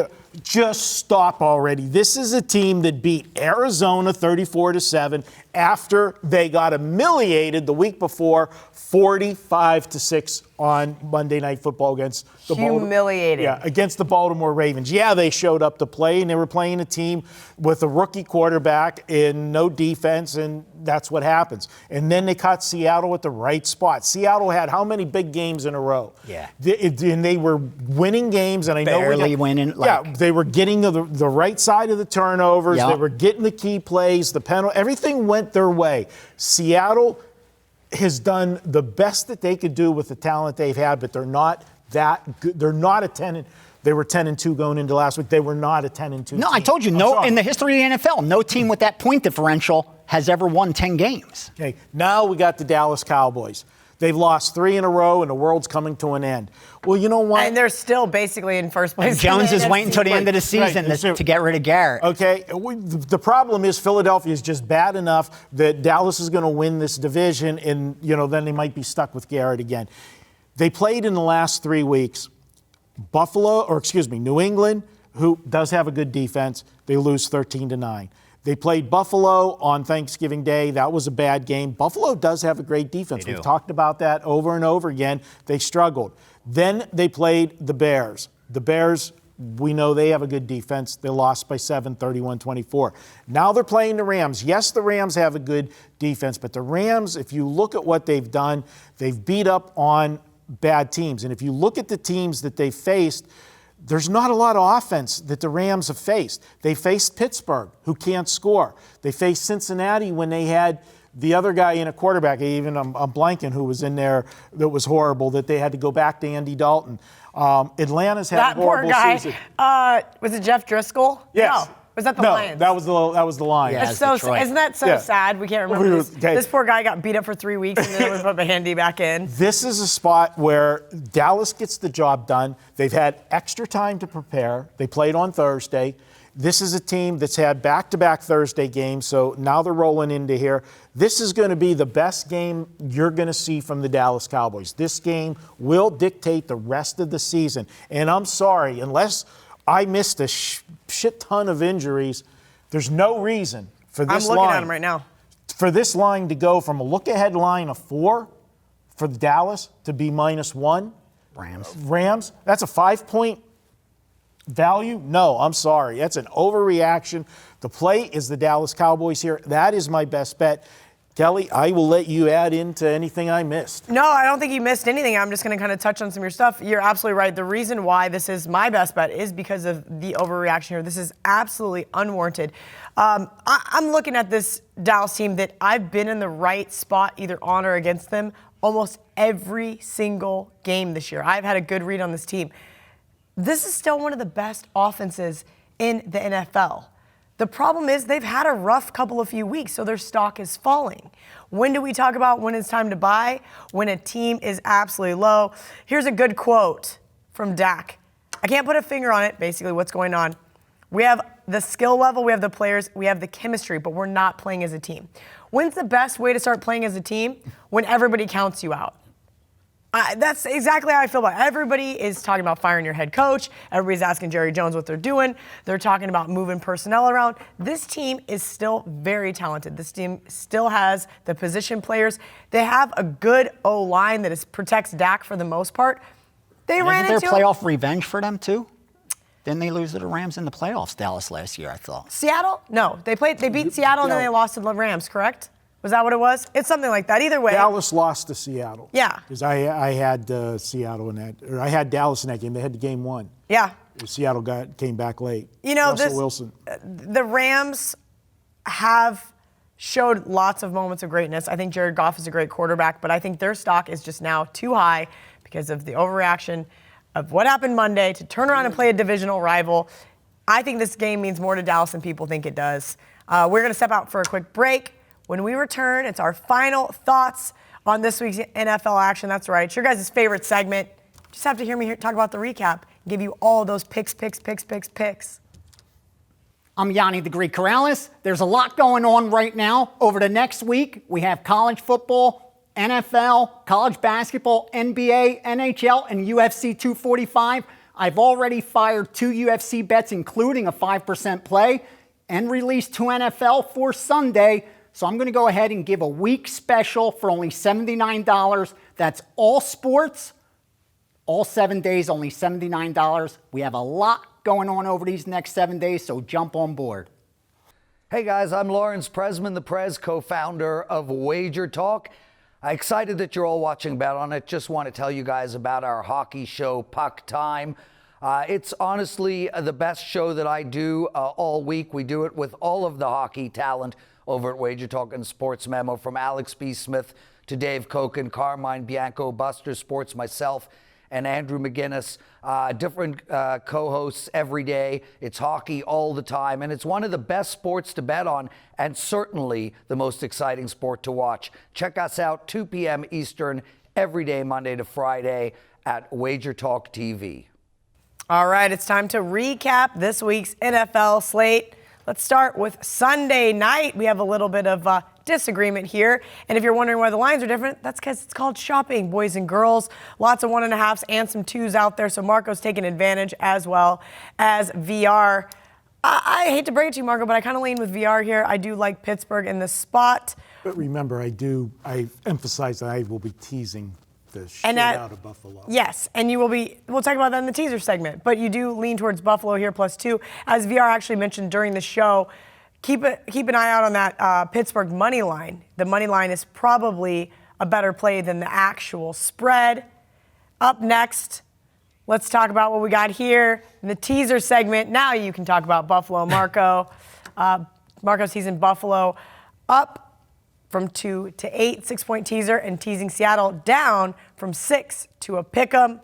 Just stop already. This is a team that beat Arizona 34-7 after they got humiliated the week before 45-6 on Monday Night Football against the against the Baltimore Ravens. Yeah, they showed up to play, and they were playing a team with a rookie quarterback and no defense, and that's what happens. And then they caught Seattle at the right spot. Seattle had how many big games in a row? Yeah. And they were winning games, and I know barely winning. They were getting the right side of the turnovers. Yep. They were getting the key plays, the penalty. Everything went their way. Seattle has done the best that they could do with the talent they've had, but they're not that good. They're not a 10. They were 10-2 going into last week. They were not a 10-2 No, team. I told you, in the history of the NFL, no team with that point differential has ever won 10 games. Okay, now we got the Dallas Cowboys. They've lost 3 in a row, and the world's coming to an end. Well, you know what? And they're still basically in first place. And Jones is waiting until the end of the season to get rid of Garrett. Okay, the problem is Philadelphia is just bad enough that Dallas is going to win this division, and then they might be stuck with Garrett again. They played in the last 3 weeks. New England, who does have a good defense, they lose 13-9. They played Buffalo on Thanksgiving Day. That was a bad game. Buffalo does have a great defense. We've talked about that over and over again. They struggled. Then they played the Bears. The Bears, we know they have a good defense. They lost by 7, 31-24. Now they're playing the Rams. Yes, the Rams have a good defense, but the Rams, if you look at what they've done, they've beat up on bad teams. And if you look at the teams that they faced, there's not a lot of offense that the Rams have faced. They faced Pittsburgh, who can't score. They faced Cincinnati when they had the other guy in a quarterback, I'm blanking who was in there that was horrible, that they had to go back to Andy Dalton. Atlanta's had a horrible season. Was it Jeff Driscoll? Yes. No. Was that the Lions? that was the Lions. Yeah, isn't that so sad? We can't remember this. Okay. This poor guy got beat up for 3 weeks and then we put Handy back in. This is a spot where Dallas gets the job done. They've had extra time to prepare. They played on Thursday. This is a team that's had back-to-back Thursday games, so now they're rolling into here. This is going to be the best game you're going to see from the Dallas Cowboys. This game will dictate the rest of the season. And I'm sorry, unless I missed a shit ton of injuries, there's no reason for this line. I'm looking at him right now. For this line to go from a look-ahead line of 4 for Dallas to be -1. Rams, that's a 5-point value? No, I'm sorry. That's an overreaction. The play is the Dallas Cowboys here. That is my best bet. Kelly, I will let you add into anything I missed. No, I don't think you missed anything. I'm just going to kind of touch on some of your stuff. You're absolutely right. The reason why this is my best bet is because of the overreaction here. This is absolutely unwarranted. I'm looking at this Dallas team that I've been in the right spot either on or against them almost every single game this year. I've had a good read on this team. This is still one of the best offenses in the NFL. The problem is they've had a rough couple of few weeks, so their stock is falling. When do we talk about when it's time to buy? When a team is absolutely low. Here's a good quote from Dak. I can't put a finger on it, basically what's going on. We have the skill level, we have the players, we have the chemistry, but we're not playing as a team. When's the best way to start playing as a team? When everybody counts you out. That's exactly how I feel about it. Everybody is talking about firing your head coach. Everybody's asking Jerry Jones what they're doing. They're talking about moving personnel around. This team is still very talented. This team still has the position players. They have a good O-line that protects Dak for the most part. They ran into there playoff revenge for them too? Didn't they lose to the Rams in the playoffs, Dallas, last year, I thought? Seattle? No. They beat Seattle and then they lost to the Rams, correct? Was that what it was? It's something like that. Either way. Dallas lost to Seattle. Yeah. Because I had Seattle in that, or I had Dallas in that game. They had the game won. Yeah. Seattle came back late. Russell Wilson. The Rams have showed lots of moments of greatness. I think Jared Goff is a great quarterback, but I think their stock is just now too high because of the overreaction of what happened Monday to turn around and play a divisional rival. I think this game means more to Dallas than people think it does. We're going to step out for a quick break. When we return, it's our final thoughts on this week's NFL action. That's right. It's your guys' favorite segment. Just have to hear me talk about the recap and give you all those picks. I'm Gianni the Greek Karalis. There's a lot going on right now. Over the next week, we have college football, NFL, college basketball, NBA, NHL, and UFC 245. I've already fired 2 UFC bets, including a 5% play, and released 2 NFL for Sunday. So I'm going to go ahead and give a week special for only $79. That's all sports, all 7 days, only $79. We have a lot going on over these next 7 days, so jump on board. Hey guys, I'm Lawrence Presman, the Prez, co-founder of WagerTalk. I'm excited that you're all watching Bet On It. Just want to tell you guys about our hockey show, Puck Time. It's honestly the best show that I do all week. We do it with all of the hockey talent over at WagerTalk and Sports Memo, from Alex B. Smith to Dave Koken, Carmine Bianco, Buster Sports, myself, and Andrew McGinnis. Different co-hosts every day. It's hockey all the time, and it's one of the best sports to bet on, and certainly the most exciting sport to watch. Check us out 2 p.m. Eastern every day, Monday to Friday, at WagerTalk TV. All right, it's time to recap this week's NFL slate. Let's start with Sunday night. We have a little bit of disagreement here. And if you're wondering why the lines are different, that's because it's called shopping, boys and girls. Lots of 1.5s and some 2s out there. So Marco's taking advantage as well as VR. I hate to break it to you, Marco, but I kind of lean with VR here. I do like Pittsburgh in this spot. But remember, I emphasize that I will be teasing the shit out of Buffalo. Yes, and we'll talk about that in the teaser segment, but you do lean towards Buffalo here +2. As VR actually mentioned during the show, keep an eye out on that Pittsburgh money line. The money line is probably a better play than the actual spread. Up next, let's talk about what we got here in the teaser segment. Now you can talk about Buffalo, Marco. Marco's teasing Buffalo up from 2 to 8, 6-point teaser, and teasing Seattle down from 6 to a pick'em.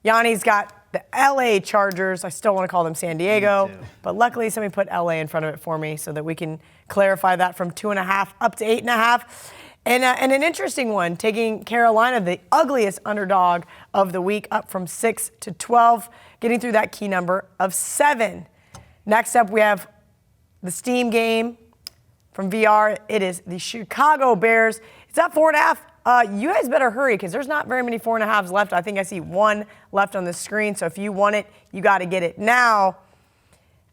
Gianni's got the LA Chargers. I still want to call them San Diego, but luckily somebody put LA in front of it for me so that we can clarify that from 2.5 up to 8.5. And an interesting one, taking Carolina, the ugliest underdog of the week, up from 6 to 12, getting through that key number of 7. Next up, we have the steam game. From VR, it is the Chicago Bears. It's at 4.5. You guys better hurry because there's not very many 4.5s left. I think I see 1 left on the screen. So if you want it, you got to get it now.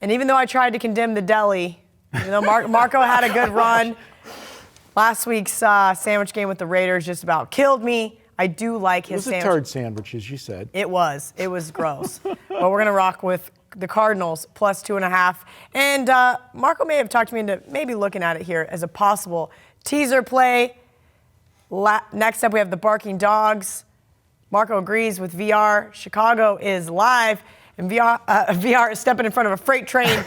And even though I tried to condemn the deli, even though Marco had a good run, last week's sandwich game with the Raiders just about killed me. I do like his sandwich. It was a turd sandwich, as you said. It was. It was gross. But we're going to rock with the Cardinals +2.5. And Marco may have talked me into maybe looking at it here as a possible teaser play. Next up, we have the Barking Dogs. Marco agrees with VR. Chicago is live, and VR is stepping in front of a freight train.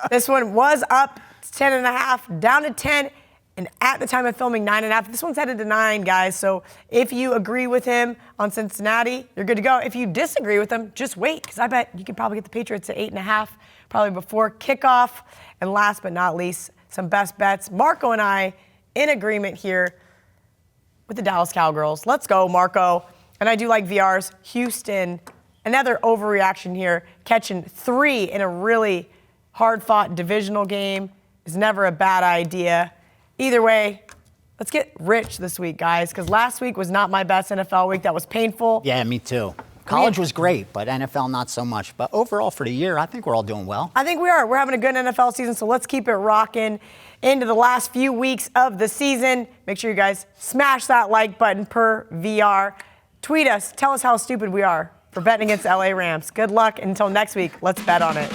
This one was up 10.5, down to 10, and at the time of filming, 9.5. This one's headed to 9, guys. So if you agree with him on Cincinnati, you're good to go. If you disagree with him, just wait, because I bet you could probably get the Patriots at 8.5, probably before kickoff. And last but not least, some best bets. Marco and I in agreement here with the Dallas Cowgirls. Let's go, Marco. And I do like VR's Houston. Another overreaction here, catching 3 in a really hard-fought divisional game is never a bad idea. Either way, let's get rich this week, guys, because last week was not my best NFL week. That was painful. Yeah, me too. College was great, but NFL not so much. But overall for the year, I think we're all doing well. I think we are. We're having a good NFL season, so let's keep it rocking into the last few weeks of the season. Make sure you guys smash that like button per VR. Tweet us. Tell us how stupid we are for betting against LA Rams. Good luck. Until next week, let's bet on it.